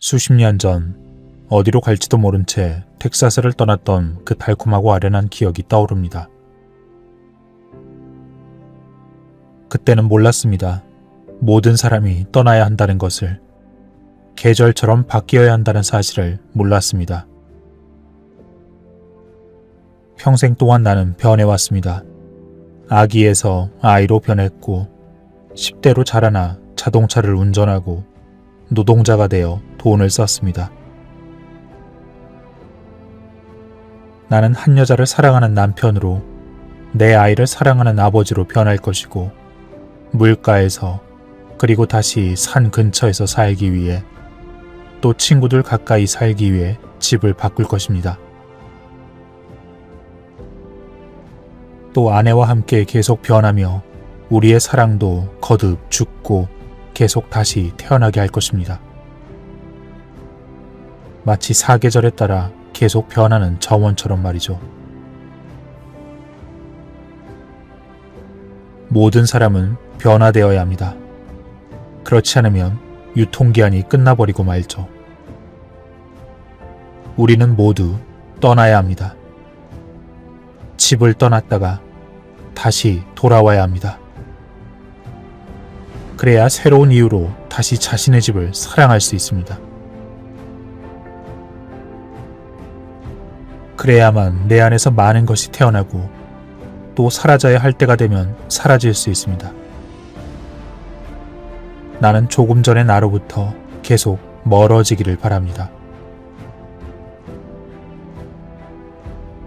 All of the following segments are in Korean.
수십 년 전 어디로 갈지도 모른 채 텍사스를 떠났던 그 달콤하고 아련한 기억이 떠오릅니다. 그때는 몰랐습니다. 모든 사람이 떠나야 한다는 것을, 계절처럼 바뀌어야 한다는 사실을 몰랐습니다. 평생 동안 나는 변해왔습니다. 아기에서 아이로 변했고 10대로 자라나 자동차를 운전하고 노동자가 되어 돈을 썼습니다. 나는 한 여자를 사랑하는 남편으로, 내 아이를 사랑하는 아버지로 변할 것이고, 물가에서 그리고 다시 산 근처에서 살기 위해, 또 친구들 가까이 살기 위해 집을 바꿀 것입니다. 또 아내와 함께 계속 변하며 우리의 사랑도 거듭 죽고 계속 다시 태어나게 할 것입니다. 마치 사계절에 따라 계속 변하는 정원처럼 말이죠. 모든 사람은 변화되어야 합니다. 그렇지 않으면 유통기한이 끝나버리고 말죠. 우리는 모두 떠나야 합니다. 집을 떠났다가 다시 돌아와야 합니다. 그래야 새로운 이유로 다시 자신의 집을 사랑할 수 있습니다. 그래야만 내 안에서 많은 것이 태어나고 또 사라져야 할 때가 되면 사라질 수 있습니다. 나는 조금 전의 나로부터 계속 멀어지기를 바랍니다.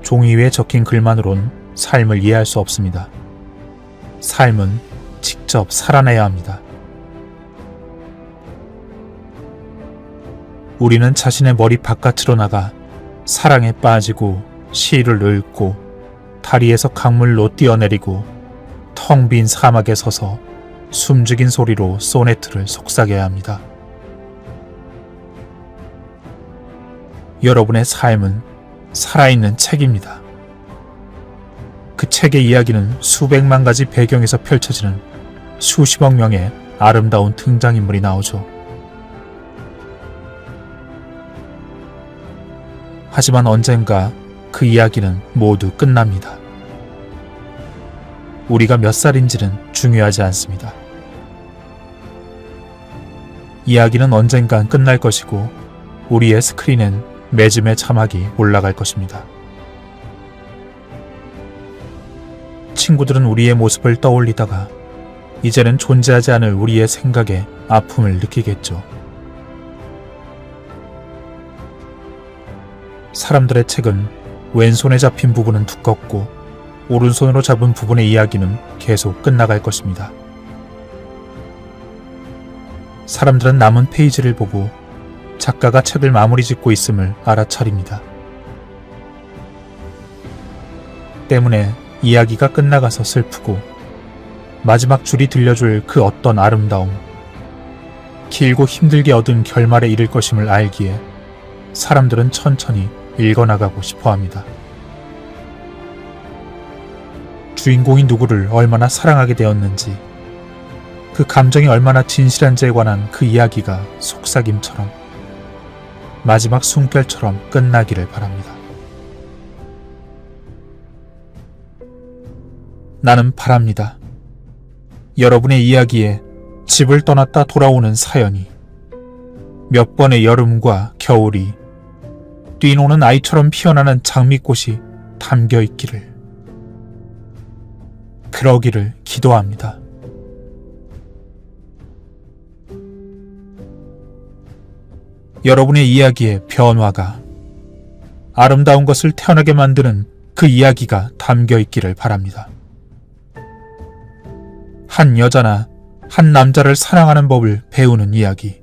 종이 위에 적힌 글만으론 삶을 이해할 수 없습니다. 삶은 직접 살아내야 합니다. 우리는 자신의 머리 바깥으로 나가 사랑에 빠지고 시를 읊고 다리에서 강물로 뛰어내리고 텅 빈 사막에 서서 숨죽인 소리로 소네트를 속삭여야 합니다. 여러분의 삶은 살아있는 책입니다. 그 책의 이야기는 수백만 가지 배경에서 펼쳐지는 수십억 명의 아름다운 등장인물이 나오죠. 하지만 언젠가 그 이야기는 모두 끝납니다. 우리가 몇 살인지는 중요하지 않습니다. 이야기는 언젠간 끝날 것이고 우리의 스크린엔 매즘의 자막이 올라갈 것입니다. 친구들은 우리의 모습을 떠올리다가 이제는 존재하지 않을 우리의 생각에 아픔을 느끼겠죠. 사람들의 책은 왼손에 잡힌 부분은 두껍고 오른손으로 잡은 부분의 이야기는 계속 끝나갈 것입니다. 사람들은 남은 페이지를 보고 작가가 책을 마무리 짓고 있음을 알아차립니다. 때문에 이야기가 끝나가서 슬프고 마지막 줄이 들려줄 그 어떤 아름다움, 길고 힘들게 얻은 결말에 이를 것임을 알기에 사람들은 천천히 읽어나가고 싶어합니다. 주인공이 누구를 얼마나 사랑하게 되었는지, 그 감정이 얼마나 진실한지에 관한 그 이야기가 속삭임처럼 마지막 숨결처럼 끝나기를 바랍니다. 나는 바랍니다. 여러분의 이야기에 집을 떠났다 돌아오는 사연이, 몇 번의 여름과 겨울이, 뛰노는 아이처럼 피어나는 장미꽃이 담겨 있기를, 그러기를 기도합니다. 여러분의 이야기의 변화가, 아름다운 것을 태어나게 만드는 그 이야기가 담겨 있기를 바랍니다. 한 여자나 한 남자를 사랑하는 법을 배우는 이야기,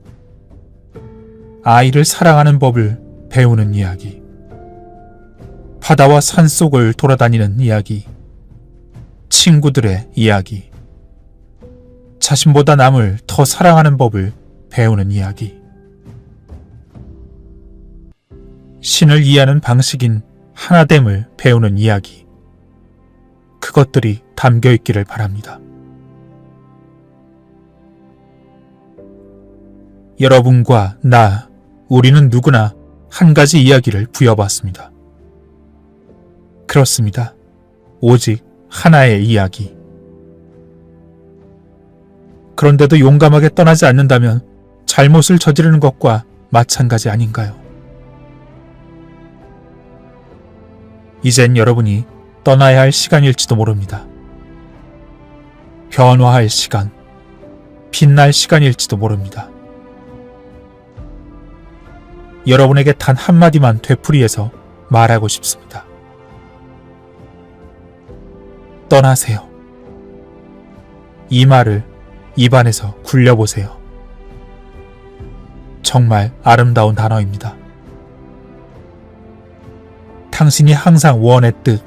아이를 사랑하는 법을 배우는 이야기, 바다와 산속을 돌아다니는 이야기, 친구들의 이야기, 자신보다 남을 더 사랑하는 법을 배우는 이야기, 신을 이해하는 방식인 하나됨을 배우는 이야기, 그것들이 담겨 있기를 바랍니다. 여러분과 나 우리는 누구나 한 가지 이야기를 부여받습니다. 그렇습니다. 오직 하나의 이야기. 그런데도 용감하게 떠나지 않는다면 잘못을 저지르는 것과 마찬가지 아닌가요? 이젠 여러분이 떠나야 할 시간일지도 모릅니다. 변화할 시간, 빛날 시간일지도 모릅니다. 여러분에게 단 한마디만 되풀이해서 말하고 싶습니다. 떠나세요. 이 말을 입안에서 굴려보세요. 정말 아름다운 단어입니다. 당신이 항상 원했듯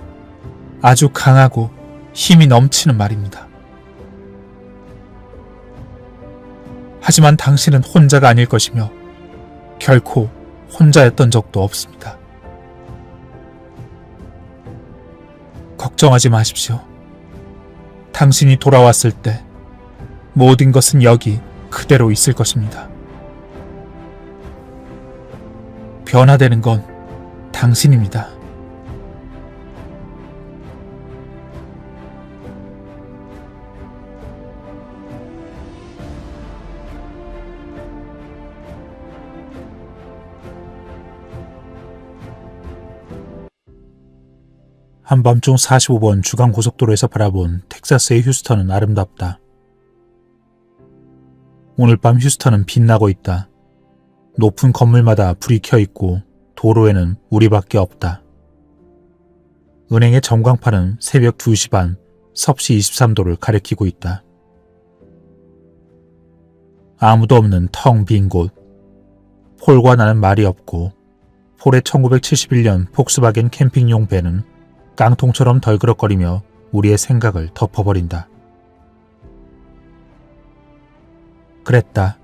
아주 강하고 힘이 넘치는 말입니다. 하지만 당신은 혼자가 아닐 것이며 결코 혼자였던 적도 없습니다. 걱정하지 마십시오. 당신이 돌아왔을 때 모든 것은 여기 그대로 있을 것입니다. 변화되는 건 당신입니다. 한밤중 45번 주간고속도로에서 바라본 텍사스의 휴스턴은 아름답다. 오늘 밤 휴스턴은 빛나고 있다. 높은 건물마다 불이 켜 있고 도로에는 우리밖에 없다. 은행의 전광판은 새벽 2시 반 섭씨 23도를 가리키고 있다. 아무도 없는 텅 빈 곳. 폴과 나는 말이 없고 폴의 1971년 폭스바겐 캠핑용 밴은 깡통처럼 덜그럭거리며 우리의 생각을 덮어버린다. 그랬다.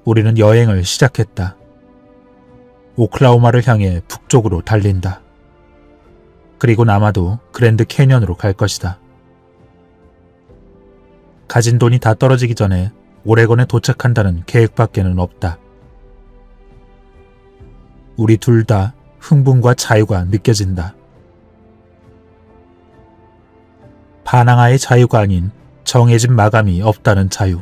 우리는 여행을 시작했다. 오클라호마를 향해 북쪽으로 달린다. 그리고 아마도 그랜드 캐년으로 갈 것이다. 가진 돈이 다 떨어지기 전에 오레곤에 도착한다는 계획밖에는 없다. 우리 둘 다 흥분과 자유가 느껴진다. 반항아의 자유가 아닌 정해진 마감이 없다는 자유.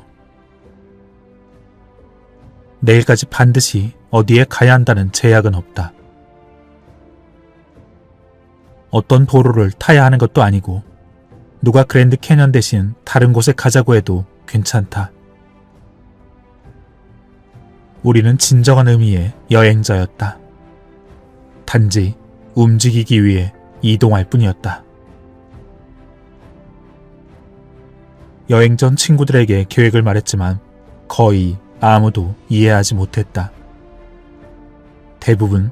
내일까지 반드시 어디에 가야 한다는 제약은 없다. 어떤 도로를 타야 하는 것도 아니고 누가 그랜드 캐년 대신 다른 곳에 가자고 해도 괜찮다. 우리는 진정한 의미의 여행자였다. 단지 움직이기 위해 이동할 뿐이었다. 여행 전 친구들에게 계획을 말했지만 거의 아무도 이해하지 못했다. 대부분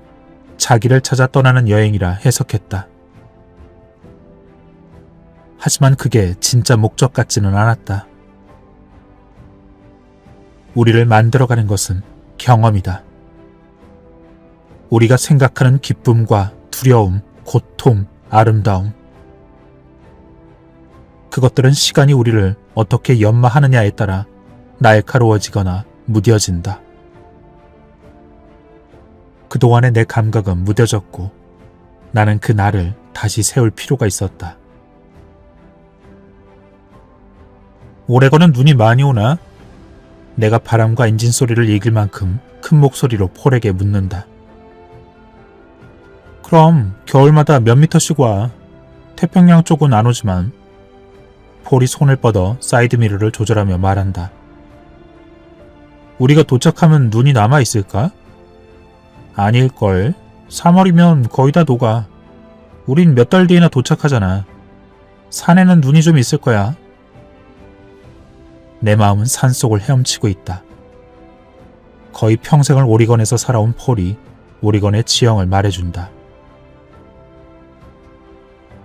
자기를 찾아 떠나는 여행이라 해석했다. 하지만 그게 진짜 목적 같지는 않았다. 우리를 만들어가는 것은 경험이다. 우리가 생각하는 기쁨과 두려움, 고통, 아름다움. 그것들은 시간이 우리를 어떻게 연마하느냐에 따라 날카로워지거나 무뎌진다. 그동안의 내 감각은 무뎌졌고 나는 그 날을 다시 세울 필요가 있었다. 오레곤은 눈이 많이 오나? 내가 바람과 엔진 소리를 이길 만큼 큰 목소리로 폴에게 묻는다. 그럼 겨울마다 몇 미터씩 와. 태평양 쪽은 안 오지만. 폴이 손을 뻗어 사이드미러를 조절하며 말한다. 우리가 도착하면 눈이 남아있을까? 아닐걸. 3월이면 거의 다 녹아. 우린 몇 달 뒤에나 도착하잖아. 산에는 눈이 좀 있을 거야. 내 마음은 산속을 헤엄치고 있다. 거의 평생을 오리건에서 살아온 폴이 오리건의 지형을 말해준다.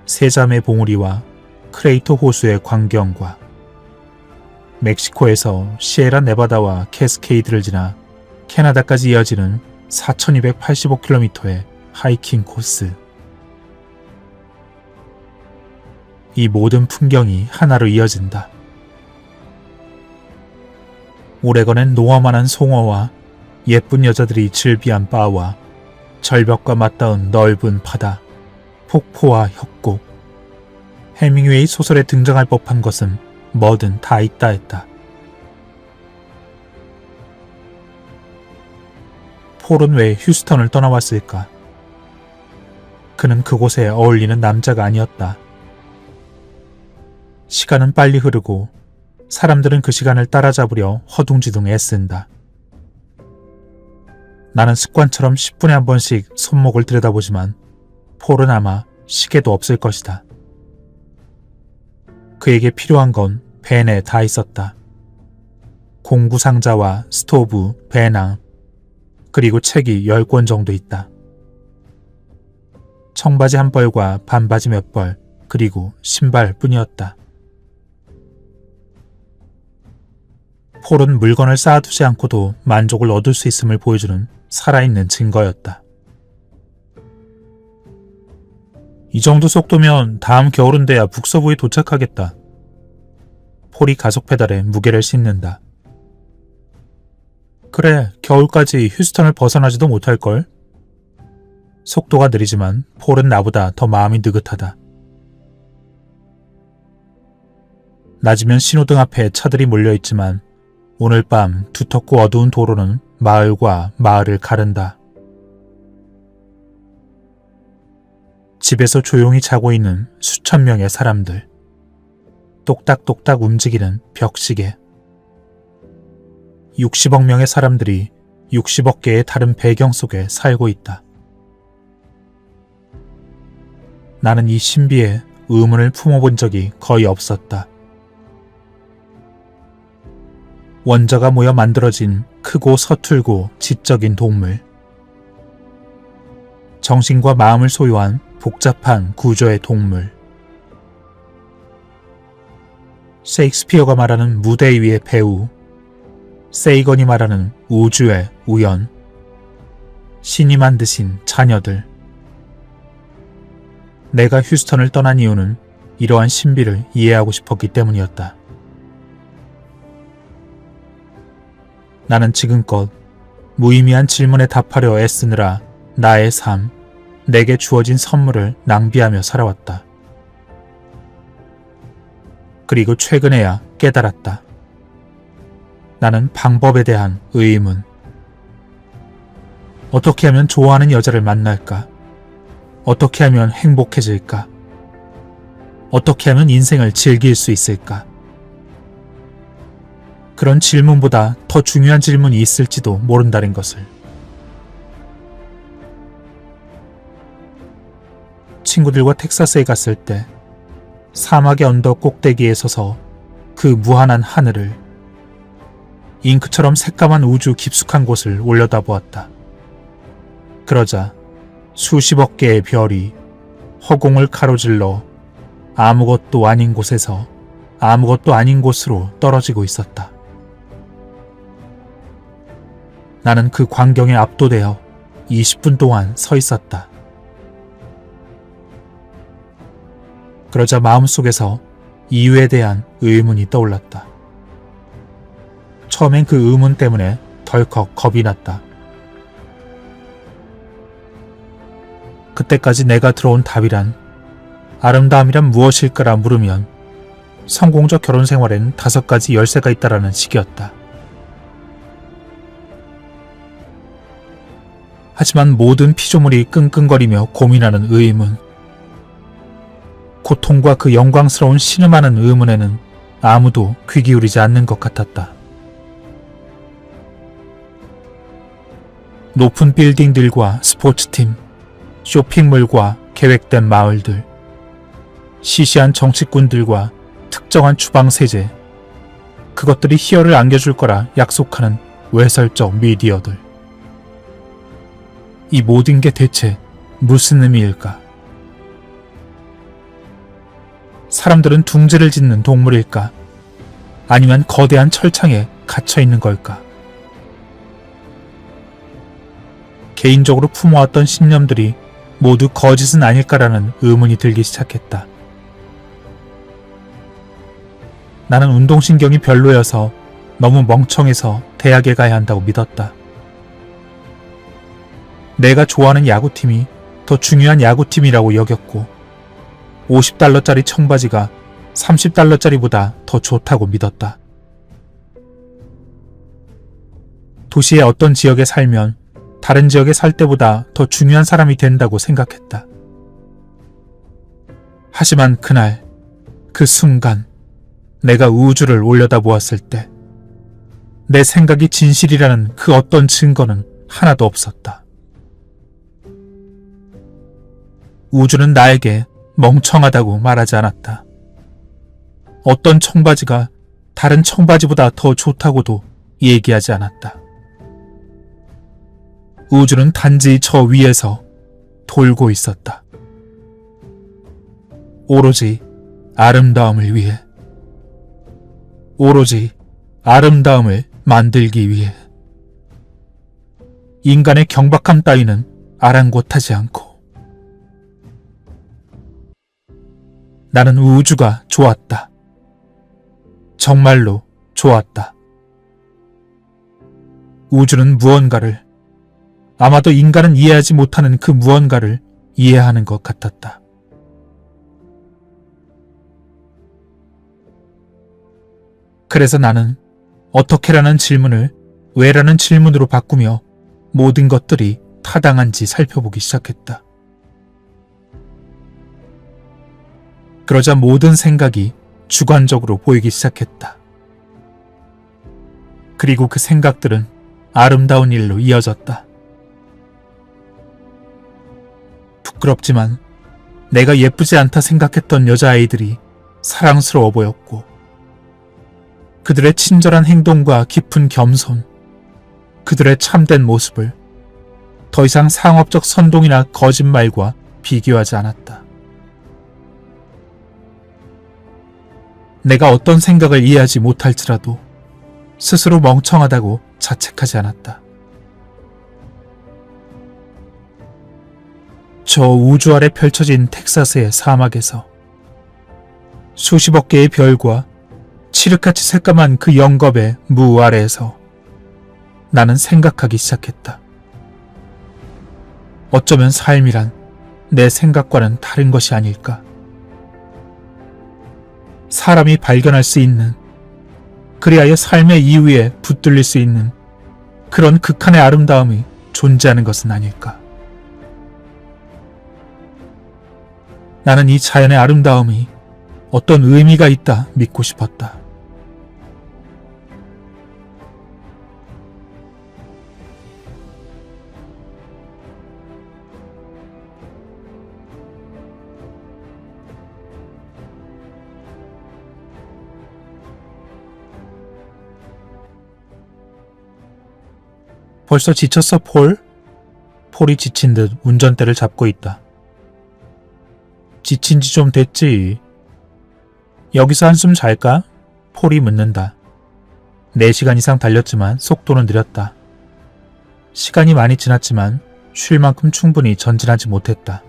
세자매 봉우리와 크레이터 호수의 광경과 멕시코에서 시에라 네바다와 캐스케이드를 지나 캐나다까지 이어지는 4285km의 하이킹 코스. 이 모든 풍경이 하나로 이어진다. 오레건엔 노화만한 송어와 예쁜 여자들이 즐비한 바와 절벽과 맞닿은 넓은 바다, 폭포와 협곡. 해밍웨이 소설에 등장할 법한 것은 뭐든 다 있다 했다. 폴은 왜 휴스턴을 떠나왔을까? 그는 그곳에 어울리는 남자가 아니었다. 시간은 빨리 흐르고 사람들은 그 시간을 따라잡으려 허둥지둥 애쓴다. 나는 습관처럼 10분에 한 번씩 손목을 들여다보지만 폴은 아마 시계도 없을 것이다. 그에게 필요한 건 벤에 다 있었다. 공구상자와 스토브, 배낭, 그리고 책이 10권 정도 있다. 청바지 한 벌과 반바지 몇 벌, 그리고 신발 뿐이었다. 폴은 물건을 쌓아두지 않고도 만족을 얻을 수 있음을 보여주는 살아있는 증거였다. 이 정도 속도면 다음 겨울은 돼야 북서부에 도착하겠다. 폴이 가속 페달에 무게를 싣는다. 그래, 겨울까지 휴스턴을 벗어나지도 못할걸? 속도가 느리지만 폴은 나보다 더 마음이 느긋하다. 낮이면 신호등 앞에 차들이 몰려있지만 오늘 밤 두텁고 어두운 도로는 마을과 마을을 가른다. 집에서 조용히 자고 있는 수천 명의 사람들. 똑딱똑딱 움직이는 벽시계. 60억 명의 사람들이 60억 개의 다른 배경 속에 살고 있다. 나는 이 신비에 의문을 품어본 적이 거의 없었다. 원자가 모여 만들어진 크고 서툴고 지적인 동물. 정신과 마음을 소유한 복잡한 구조의 동물. 셰익스피어가 말하는 무대 위의 배우, 세이건이 말하는 우주의 우연, 신이 만드신 자녀들. 내가 휴스턴을 떠난 이유는 이러한 신비를 이해하고 싶었기 때문이었다. 나는 지금껏 무의미한 질문에 답하려 애쓰느라 나의 삶, 내게 주어진 선물을 낭비하며 살아왔다. 그리고 최근에야 깨달았다. 나는 방법에 대한 의문. 어떻게 하면 좋아하는 여자를 만날까? 어떻게 하면 행복해질까? 어떻게 하면 인생을 즐길 수 있을까? 그런 질문보다 더 중요한 질문이 있을지도 모른다는 것을. 친구들과 텍사스에 갔을 때 사막의 언덕 꼭대기에 서서 그 무한한 하늘을, 잉크처럼 새까만 우주 깊숙한 곳을 올려다보았다. 그러자 수십억 개의 별이 허공을 가로질러 아무것도 아닌 곳에서 아무것도 아닌 곳으로 떨어지고 있었다. 나는 그 광경에 압도되어 20분 동안 서 있었다. 그러자 마음속에서 이유에 대한 의문이 떠올랐다. 처음엔 그 의문 때문에 덜컥 겁이 났다. 그때까지 내가 들어온 답이란, 아름다움이란 무엇일까라 물으면 성공적 결혼 생활엔 5가지 열쇠가 있다라는 식이었다. 하지만 모든 피조물이 끙끙거리며 고민하는 의문, 고통과 그 영광스러운 신음하는 의문에는 아무도 귀 기울이지 않는 것 같았다. 높은 빌딩들과 스포츠팀, 쇼핑몰과 계획된 마을들, 시시한 정치꾼들과 특정한 주방 세제, 그것들이 희열을 안겨줄 거라 약속하는 외설적 미디어들. 이 모든 게 대체 무슨 의미일까? 사람들은 둥지를 짓는 동물일까? 아니면 거대한 철창에 갇혀 있는 걸까? 개인적으로 품어왔던 신념들이 모두 거짓은 아닐까라는 의문이 들기 시작했다. 나는 운동신경이 별로여서 너무 멍청해서 대학에 가야 한다고 믿었다. 내가 좋아하는 야구팀이 더 중요한 야구팀이라고 여겼고 50달러짜리 청바지가 30달러짜리보다 더 좋다고 믿었다. 도시의 어떤 지역에 살면 다른 지역에 살 때보다 더 중요한 사람이 된다고 생각했다. 하지만 그날, 그 순간 내가 우주를 올려다보았을 때 내 생각이 진실이라는 그 어떤 증거는 하나도 없었다. 우주는 나에게 멍청하다고 말하지 않았다. 어떤 청바지가 다른 청바지보다 더 좋다고도 얘기하지 않았다. 우주는 단지 저 위에서 돌고 있었다. 오로지 아름다움을 위해, 오로지 아름다움을 만들기 위해. 인간의 경박함 따위는 아랑곳하지 않고 나는 우주가 좋았다. 정말로 좋았다. 우주는 무언가를, 아마도 인간은 이해하지 못하는 그 무언가를 이해하는 것 같았다. 그래서 나는 어떻게라는 질문을 왜라는 질문으로 바꾸며 모든 것들이 타당한지 살펴보기 시작했다. 그러자 모든 생각이 주관적으로 보이기 시작했다. 그리고 그 생각들은 아름다운 일로 이어졌다. 부끄럽지만 내가 예쁘지 않다 생각했던 여자아이들이 사랑스러워 보였고 그들의 친절한 행동과 깊은 겸손, 그들의 참된 모습을 더 이상 상업적 선동이나 거짓말과 비교하지 않았다. 내가 어떤 생각을 이해하지 못할지라도 스스로 멍청하다고 자책하지 않았다. 저 우주 아래 펼쳐진 텍사스의 사막에서 수십억 개의 별과 칠흑같이 새까만 그 영겁의 무 아래에서 나는 생각하기 시작했다. 어쩌면 삶이란 내 생각과는 다른 것이 아닐까. 사람이 발견할 수 있는, 그리하여 삶의 이유에 붙들릴 수 있는 그런 극한의 아름다움이 존재하는 것은 아닐까. 나는 이 자연의 아름다움이 어떤 의미가 있다 믿고 싶었다. 벌써 지쳤어, 폴? 폴이 지친 듯 운전대를 잡고 있다. 지친 지 좀 됐지. 여기서 한숨 잘까? 폴이 묻는다. 4시간 이상 달렸지만 속도는 느렸다. 시간이 많이 지났지만 쉴 만큼 충분히 전진하지 못했다.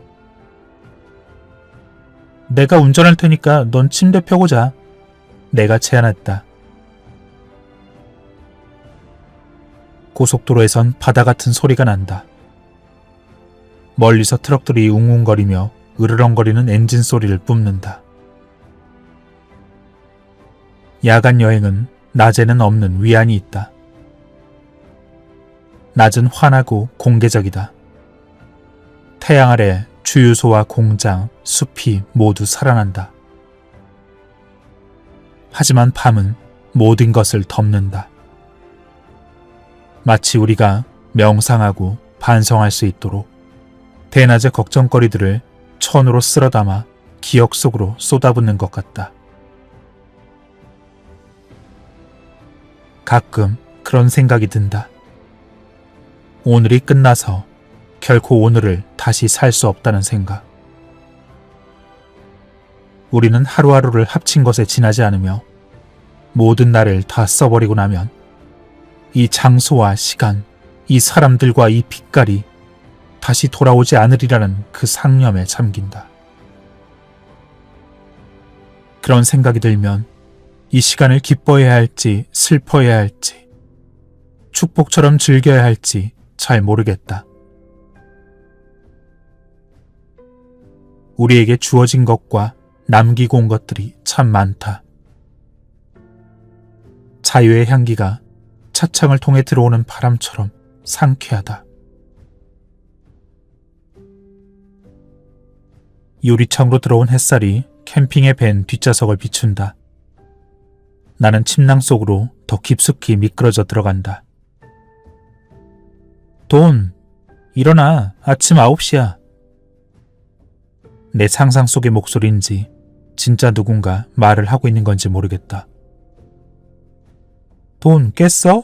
내가 운전할 테니까 넌 침대 펴고 자. 내가 제안했다. 고속도로에선 바다 같은 소리가 난다. 멀리서 트럭들이 웅웅거리며 으르렁거리는 엔진 소리를 뿜는다. 야간 여행은 낮에는 없는 위안이 있다. 낮은 환하고 공개적이다. 태양 아래 주유소와 공장, 숲이 모두 살아난다. 하지만 밤은 모든 것을 덮는다. 마치 우리가 명상하고 반성할 수 있도록 대낮의 걱정거리들을 천으로 쓸어 담아 기억 속으로 쏟아붓는 것 같다. 가끔 그런 생각이 든다. 오늘이 끝나서 결코 오늘을 다시 살 수 없다는 생각. 우리는 하루하루를 합친 것에 지나지 않으며 모든 날을 다 써버리고 나면 이 장소와 시간, 이 사람들과 이 빛깔이 다시 돌아오지 않으리라는 그 상념에 잠긴다. 그런 생각이 들면 이 시간을 기뻐해야 할지 슬퍼해야 할지 축복처럼 즐겨야 할지 잘 모르겠다. 우리에게 주어진 것과 남기고 온 것들이 참 많다. 자유의 향기가 차창을 통해 들어오는 바람처럼 상쾌하다. 유리창으로 들어온 햇살이 캠핑의 밴 뒷좌석을 비춘다. 나는 침낭 속으로 더 깊숙이 미끄러져 들어간다. 돈, 일어나. 아침 9시야. 내 상상 속의 목소리인지 진짜 누군가 말을 하고 있는 건지 모르겠다. 돈 깼어?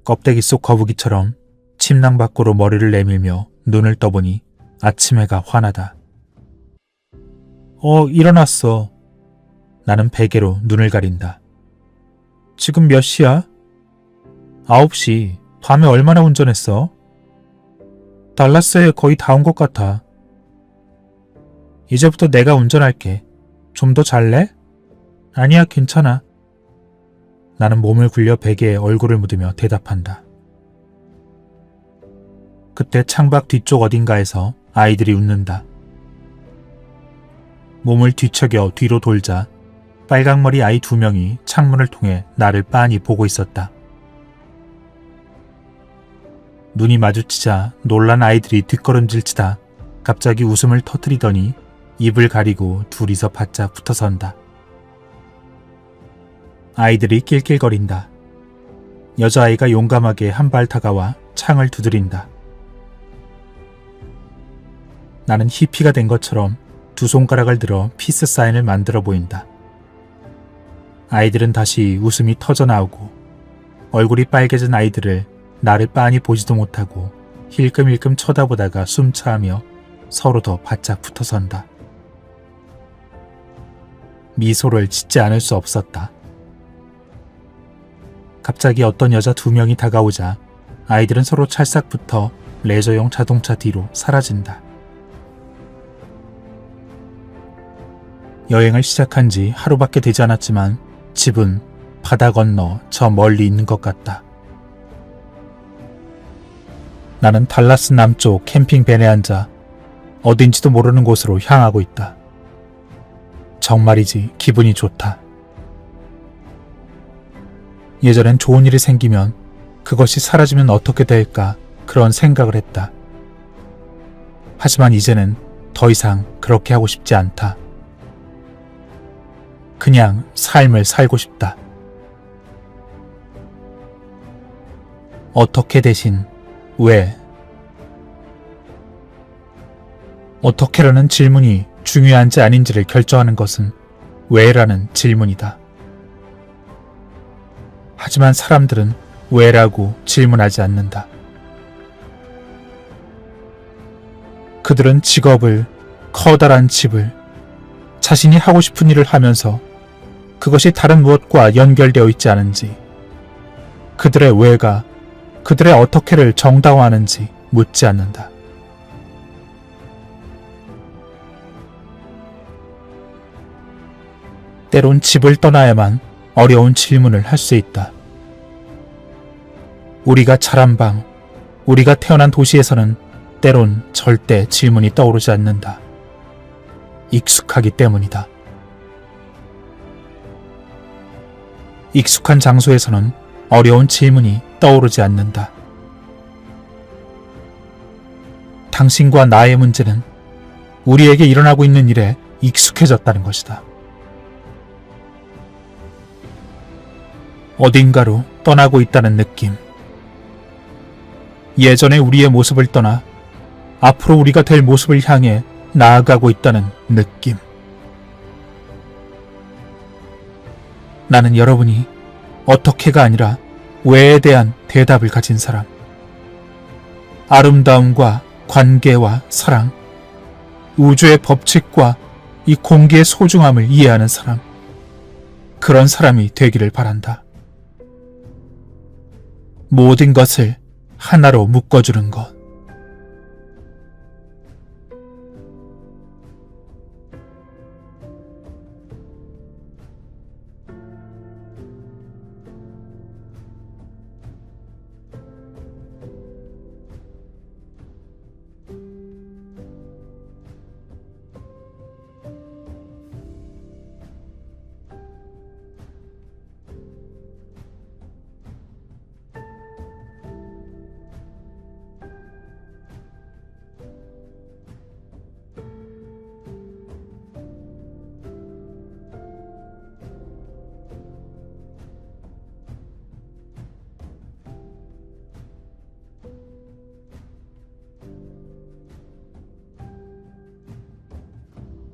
껍데기 속 거북이처럼 침낭 밖으로 머리를 내밀며 눈을 떠보니 아침 해가 환하다. 일어났어. 나는 베개로 눈을 가린다. 지금 몇 시야? 9시. 밤에 얼마나 운전했어? 달라스에 거의 다 온 것 같아. 이제부터 내가 운전할게. 좀 더 잘래? 아니야, 괜찮아. 나는 몸을 굴려 베개에 얼굴을 묻으며 대답한다. 그때 창밖 뒤쪽 어딘가에서 아이들이 웃는다. 몸을 뒤척여 뒤로 돌자 빨강머리 아이 2명이 창문을 통해 나를 빤히 보고 있었다. 눈이 마주치자 놀란 아이들이 뒷걸음질치다 갑자기 웃음을 터뜨리더니 입을 가리고 둘이서 바짝 붙어선다. 아이들이 낄낄거린다. 여자아이가 용감하게 한 발 다가와 창을 두드린다. 나는 히피가 된 것처럼 2손가락을 들어 피스 사인을 만들어 보인다. 아이들은 다시 웃음이 터져나오고 얼굴이 빨개진 아이들을 나를 빤히 보지도 못하고 힐끔힐끔 쳐다보다가 숨차하며 서로 더 바짝 붙어선다. 미소를 짓지 않을 수 없었다. 갑자기 어떤 여자 2명이 다가오자 아이들은 서로 찰싹 붙어 레저용 자동차 뒤로 사라진다. 여행을 시작한 지 하루밖에 되지 않았지만 집은 바다 건너 저 멀리 있는 것 같다. 나는 달라스 남쪽 캠핑밴에 앉아 어딘지도 모르는 곳으로 향하고 있다. 정말이지 기분이 좋다. 예전엔 좋은 일이 생기면 그것이 사라지면 어떻게 될까 그런 생각을 했다. 하지만 이제는 더 이상 그렇게 하고 싶지 않다. 그냥 삶을 살고 싶다. 어떻게 대신 왜? 어떻게라는 질문이 중요한지 아닌지를 결정하는 것은 왜라는 질문이다. 하지만 사람들은 왜라고 질문하지 않는다. 그들은 직업을, 커다란 집을, 자신이 하고 싶은 일을 하면서 그것이 다른 무엇과 연결되어 있지 않은지, 그들의 왜가 그들의 어떻게를 정당화하는지 묻지 않는다. 때론 집을 떠나야만 어려운 질문을 할 수 있다. 우리가 자란 방, 우리가 태어난 도시에서는 때론 절대 질문이 떠오르지 않는다. 익숙하기 때문이다. 익숙한 장소에서는 어려운 질문이 떠오르지 않는다. 당신과 나의 문제는 우리에게 일어나고 있는 일에 익숙해졌다는 것이다. 어딘가로 떠나고 있다는 느낌. 예전의 우리의 모습을 떠나 앞으로 우리가 될 모습을 향해 나아가고 있다는 느낌. 나는 여러분이 어떻게가 아니라 왜에 대한 대답을 가진 사람. 아름다움과 관계와 사랑, 우주의 법칙과 이 공기의 소중함을 이해하는 사람. 그런 사람이 되기를 바란다. 모든 것을 하나로 묶어주는 것.